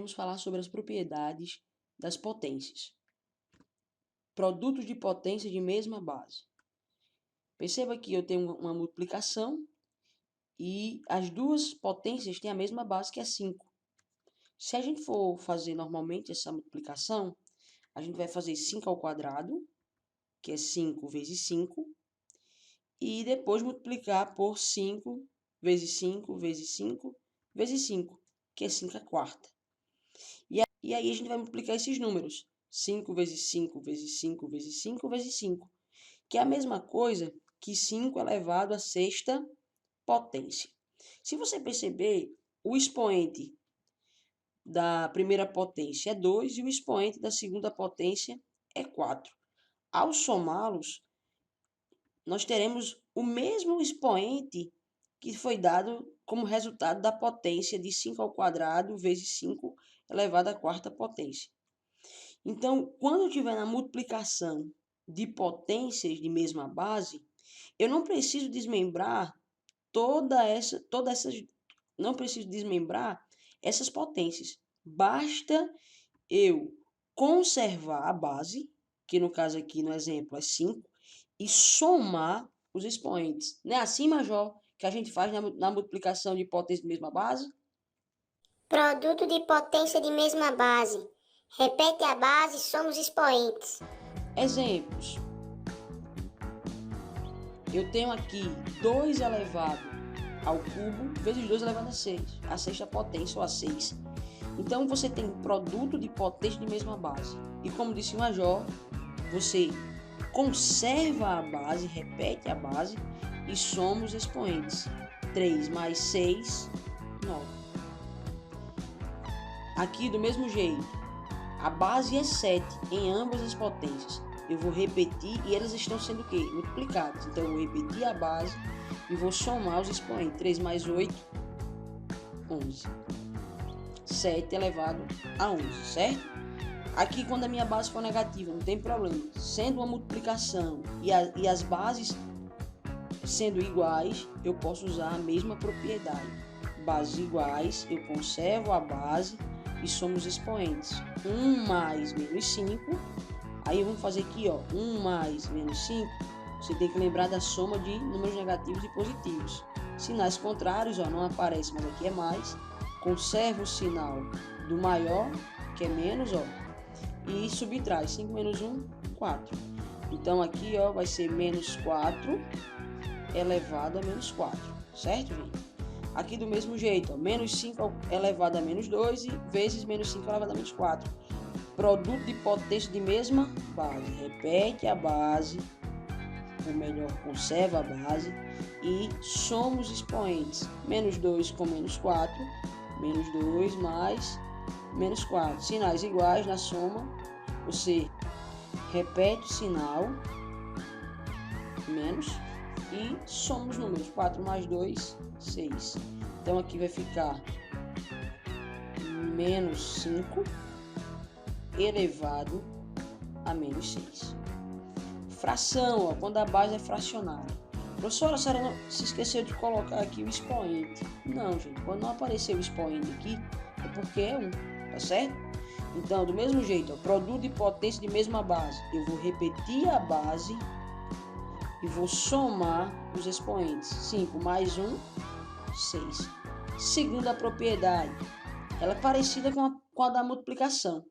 iremos falar sobre as propriedades das potências. Produtos de potência de mesma base. Perceba que eu tenho uma multiplicação e as duas potências têm a mesma base, que é 5. Se a gente for fazer normalmente essa multiplicação, a gente vai fazer 5 ao quadrado, que é 5 vezes 5, e depois multiplicar por 5 vezes 5 vezes 5 vezes 5, que é 5 à quarta. E aí a gente vai multiplicar esses números. 5 vezes 5 vezes 5 vezes 5 vezes 5, que é a mesma coisa que 5 elevado à sexta potência. Se você perceber, o expoente da primeira potência é 2 e o expoente da segunda potência é 4. Ao somá-los, nós teremos o mesmo expoente que foi dado como resultado da potência de 5 ao quadrado vezes 5 elevado à quarta potência. Então, quando eu estiver na multiplicação de potências de mesma base, eu não preciso desmembrar não preciso desmembrar essas potências. Basta eu conservar a base, que no caso aqui no exemplo é 5, e somar os expoentes. Não é assim, Major, que a gente faz na multiplicação de potências de mesma base? Produto de potência de mesma base. Repete a base, soma os expoentes. Exemplos. Eu tenho aqui 2 elevado ao cubo vezes 2 elevado a 6, a sexta potência, ou a 6. Então, você tem produto de potência de mesma base. E como disse o Major, você conserva a base, repete a base e soma os expoentes. 3 mais 6, 9. Aqui, do mesmo jeito, a base é 7 em ambas as potências. Eu vou repetir e elas estão sendo o quê? Multiplicadas. Então, eu vou repetir a base e vou somar os expoentes. 3 mais 8, 11. 7 elevado a 11, certo? Aqui, quando a minha base for negativa, não tem problema. Sendo uma multiplicação e as bases sendo iguais, eu posso usar a mesma propriedade. Bases iguais, eu conservo a base e somo os expoentes. 1 mais menos 5. Aí vamos fazer aqui, ó, 1 mais menos 5. Você tem que lembrar da soma de números negativos e positivos. Sinais contrários, ó, não aparece, mas aqui é mais. Conserva o sinal do maior, que é menos, ó, e subtrai 5 menos 1, 4. Então aqui, ó, vai ser menos 4 elevado a menos 4, certo, gente? Aqui do mesmo jeito, ó, menos 5 elevado a menos 2 e vezes menos 5 elevado a menos 4. Produto de potência de mesma base. Repete a base, ou melhor, conserva a base e soma os expoentes. Menos 2 com menos 4, menos 2 mais menos 4. Sinais iguais na soma, você repete o sinal, menos, e soma os números. 4 mais 2, 6. Então aqui vai ficar menos 5 elevado a menos 6. Fração, ó, quando a base é fracionária. Professora, a senhora não se esqueceu de colocar aqui o expoente. Não, gente, quando não aparecer o expoente aqui, é porque é 1, tá certo? Então, do mesmo jeito, ó, produto de potência de mesma base. Eu vou repetir a base e vou somar os expoentes. 5 mais 1, 6. Segunda propriedade, ela é parecida com a da multiplicação.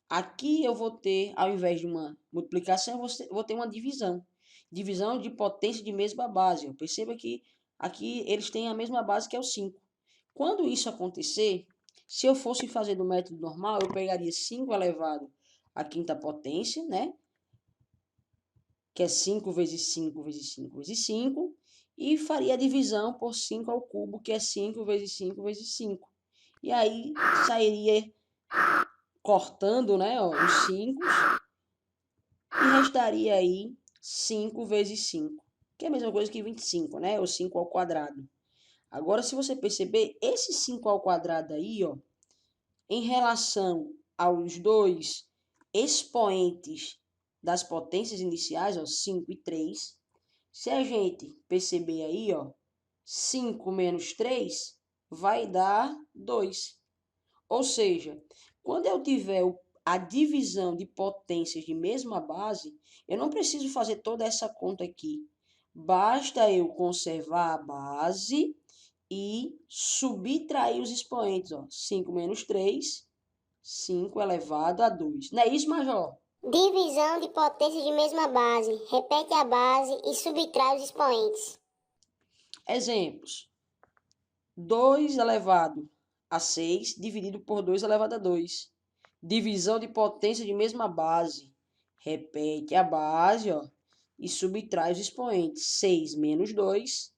Aqui eu vou ter, ao invés de uma multiplicação, eu vou ter uma divisão. Divisão de potência de mesma base. Perceba que aqui eles têm a mesma base, que é o 5. Quando isso acontecer, se eu fosse fazer do método normal, eu pegaria 5 elevado à quinta potência, né? Que é 5 vezes 5 vezes 5 vezes 5. E faria a divisão por 5 ao cubo, que é 5 vezes 5 vezes 5. E aí sairia cortando, né, ó, os 5 e restaria aí 5 vezes 5, que é a mesma coisa que 25, né, ou 5 ao quadrado. Agora, se você perceber, esse 5 ao quadrado aí, ó, em relação aos dois expoentes das potências iniciais, ó, 5 e 3, se a gente perceber aí, ó, 5 menos 3 vai dar 2. Ou seja, quando eu tiver a divisão de potências de mesma base, eu não preciso fazer toda essa conta aqui. Basta eu conservar a base e subtrair os expoentes. Ó. 5 menos 3, 5 elevado a 2. Não é isso, Major? Divisão de potência de mesma base. Repete a base e subtrai os expoentes. Exemplos. 2 elevado a 6 dividido por 2 elevado a 2. Divisão de potência de mesma base. Repete a base, ó, e subtrai os expoentes. 6 menos 2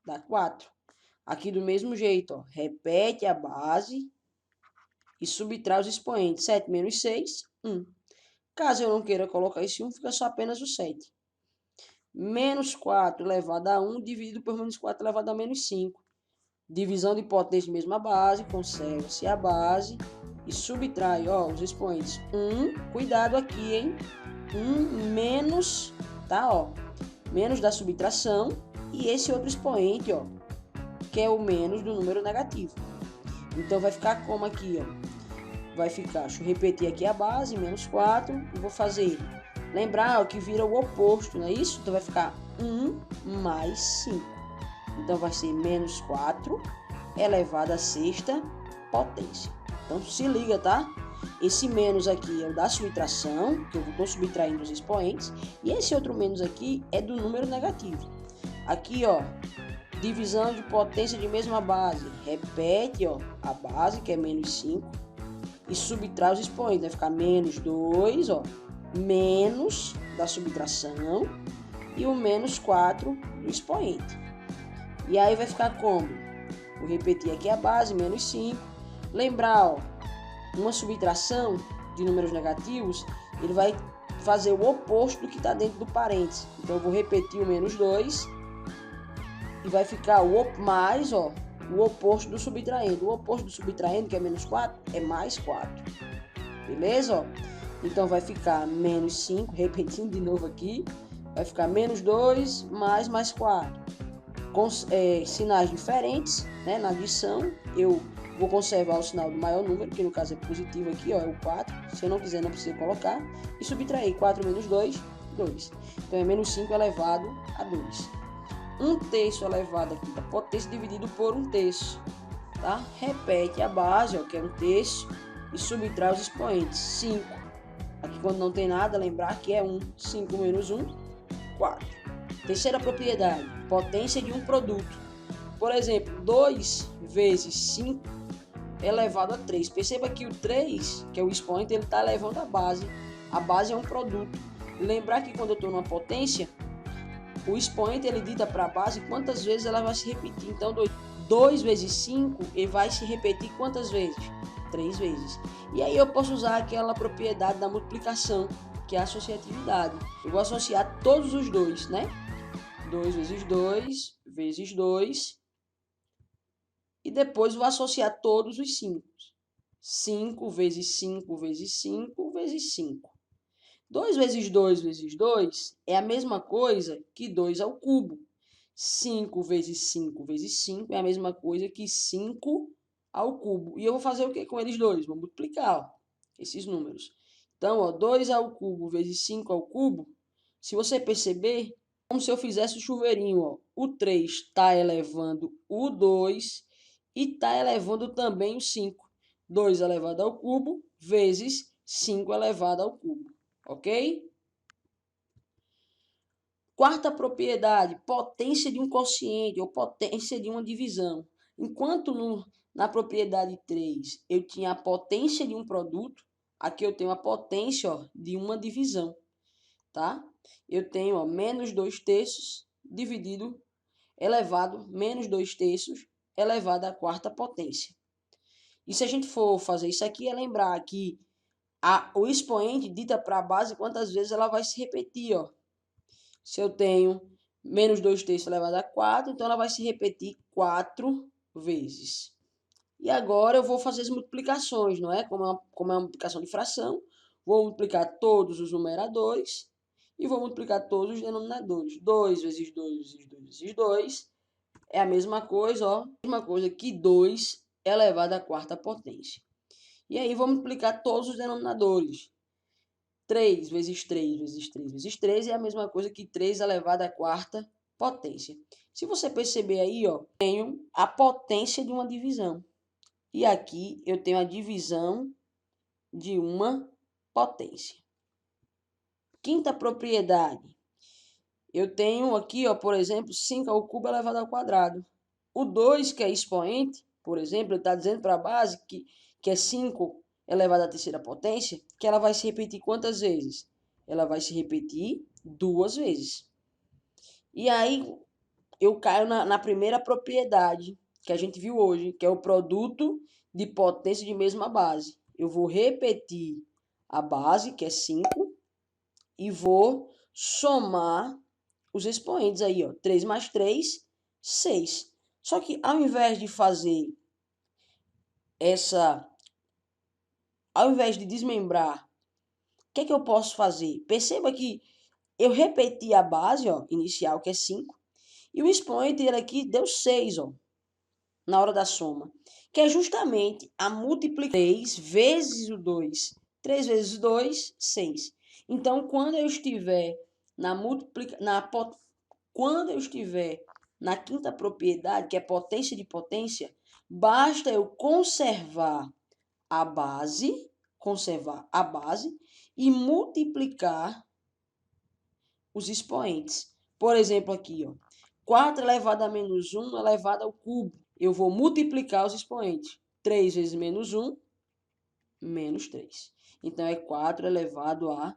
dá 4. Aqui do mesmo jeito, ó, repete a base e subtrai os expoentes. 7 menos 6, 1. Caso eu não queira colocar esse 1, fica só apenas o 7. Menos 4 elevado a 1 dividido por menos 4 elevado a menos 5. Divisão de potência de mesma base, conserva-se a base e subtrai, ó, os expoentes. 1, cuidado aqui, hein? 1 menos, tá, ó, menos da subtração e esse outro expoente, ó, que é o menos do número negativo. Então, vai ficar como aqui, ó? Vai ficar, deixa eu repetir aqui a base, menos 4, e vou fazer, lembrar, ó, que vira o oposto, não é isso? Então, vai ficar 1 mais 5. Então, vai ser menos 4 elevado à sexta potência. Então, se liga, tá? Esse menos aqui é o da subtração, que eu estou subtraindo os expoentes. E esse outro menos aqui é do número negativo. Aqui, ó, divisão de potência de mesma base. Repete, ó, a base, que é menos 5. E subtrai os expoentes. Vai ficar menos 2, ó, menos da subtração. E o menos 4 do expoente. E aí vai ficar como? Vou repetir aqui a base, menos 5. Lembrar, ó, uma subtração de números negativos, ele vai fazer o oposto do que está dentro do parênteses. Então, eu vou repetir o menos 2 e vai ficar o mais, ó, o oposto do subtraindo. O oposto do subtraindo, que é menos 4, é mais 4. Beleza? Ó? Então, vai ficar menos 5, repetindo de novo aqui, vai ficar menos 2 mais 4. Com sinais diferentes, né? Na adição, eu vou conservar o sinal do maior número, que no caso é positivo aqui, ó, é o 4. Se eu não quiser, não precisa colocar. E subtrair 4 menos 2, 2. Então, é menos 5 elevado a 2. 1/3 elevado aqui da potência dividido por 1/3. Tá? Repete a base, ó, que é 1/3, e subtrai os expoentes. 5. Aqui, quando não tem nada, lembrar que é 1. 5 menos 1, 4. Terceira propriedade, potência de um produto. Por exemplo, 2 vezes 5 elevado a 3. Perceba que o 3, que é o expoente, ele está elevando a base. A base é um produto. Lembrar que quando eu estou numa potência, o expoente ele dita para a base quantas vezes ela vai se repetir. Então, 2 vezes 5, ele vai se repetir quantas vezes? 3 vezes. E aí eu posso usar aquela propriedade da multiplicação, que é a associatividade. Eu vou associar todos os dois, né? 2 vezes 2 vezes 2. E depois vou associar todos os 5. 5 vezes 5 vezes 5 vezes 5. 2 vezes 2 vezes 2 é a mesma coisa que 2 ao cubo. 5 vezes 5 vezes 5 é a mesma coisa que 5 ao cubo. E eu vou fazer o que com eles dois? Vou multiplicar, ó, esses números. Então, ó, 2 ao cubo vezes 5 ao cubo, se você perceber, como se eu fizesse o chuveirinho, ó. O 3 está elevando o 2 e está elevando também o 5. 2 elevado ao cubo vezes 5 elevado ao cubo. Ok? Quarta propriedade, potência de um quociente ou potência de uma divisão. Enquanto na propriedade 3 eu tinha a potência de um produto, aqui eu tenho a potência, ó, de uma divisão. Tá? Eu tenho, ó, menos 2/3 dividido, elevado, menos 2/3 elevado à quarta potência. E se a gente for fazer isso aqui, é lembrar que o expoente dita para a base quantas vezes ela vai se repetir. Ó. Se eu tenho menos 2/3 elevado a 4, então ela vai se repetir 4 vezes. E agora eu vou fazer as multiplicações, não é? Como é uma multiplicação de fração, vou multiplicar todos os numeradores e vou multiplicar todos os denominadores. 2 vezes 2 vezes 2 vezes 2 é a mesma coisa, ó, mesma coisa que 2 elevado à quarta potência. E aí vou multiplicar todos os denominadores. 3 vezes 3 vezes 3 vezes 3 é a mesma coisa que 3 elevado à quarta potência. Se você perceber aí, ó, tenho a potência de uma divisão. E aqui eu tenho a divisão de uma potência. Quinta propriedade. Eu tenho aqui, ó, por exemplo, 5 ao cubo elevado ao quadrado. O 2, que é expoente, por exemplo, ele está dizendo para a base que é 5 elevado à terceira potência, que ela vai se repetir quantas vezes? Ela vai se repetir 2 vezes. E aí eu caio na primeira propriedade que a gente viu hoje, que é o produto de potência de mesma base. Eu vou repetir a base, que é 5, e vou somar os expoentes aí, ó. 3 mais 3, 6. Só que ao invés de fazer ao invés de desmembrar, o que é que eu posso fazer? Perceba que eu repeti a base, ó, inicial, que é 5, e o expoente ele aqui deu 6, ó, na hora da soma, que é justamente a multiplicação 3 vezes o 2. 3 vezes 2, 6. Então, quando eu estiver quando eu estiver na quinta propriedade, que é potência de potência, basta eu conservar a base e multiplicar os expoentes. Por exemplo, aqui, ó, 4 elevado a menos 1 elevado ao cubo. Eu vou multiplicar os expoentes. 3 vezes menos 1, menos 3. Então, é 4 elevado a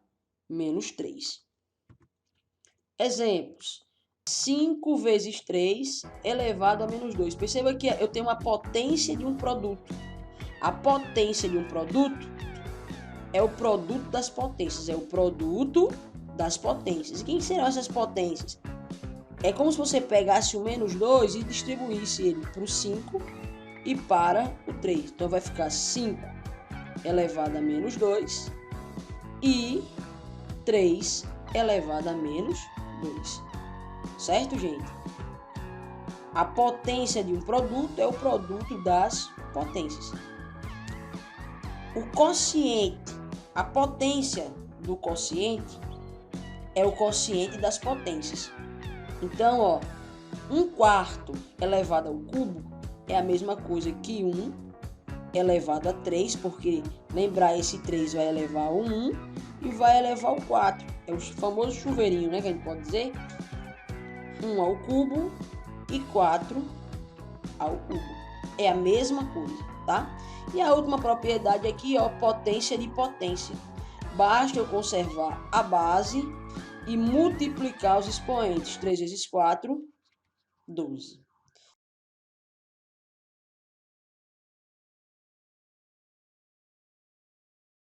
menos 3. Exemplos. 5 vezes 3 elevado a menos 2. Perceba que eu tenho uma potência de um produto. A potência de um produto é o produto das potências. É o produto das potências. E quem serão essas potências? É como se você pegasse o menos 2 e distribuísse ele para o 5 e para o 3. Então vai ficar 5 elevado a menos 2 e 3 elevado a menos 2. Certo, gente? A potência de um produto é o produto das potências. O quociente, a potência do quociente é o quociente das potências. Então, ó, 1/4 elevado ao cubo é a mesma coisa que 1 elevado a 3, porque lembrar, esse 3 vai elevar o 1 e vai elevar o 4. É o famoso chuveirinho, né, que a gente pode dizer. 1 ao cubo e 4 ao cubo. É a mesma coisa, tá? E a última propriedade aqui, ó, potência de potência. Basta eu conservar a base e multiplicar os expoentes. 3 vezes 4, 12.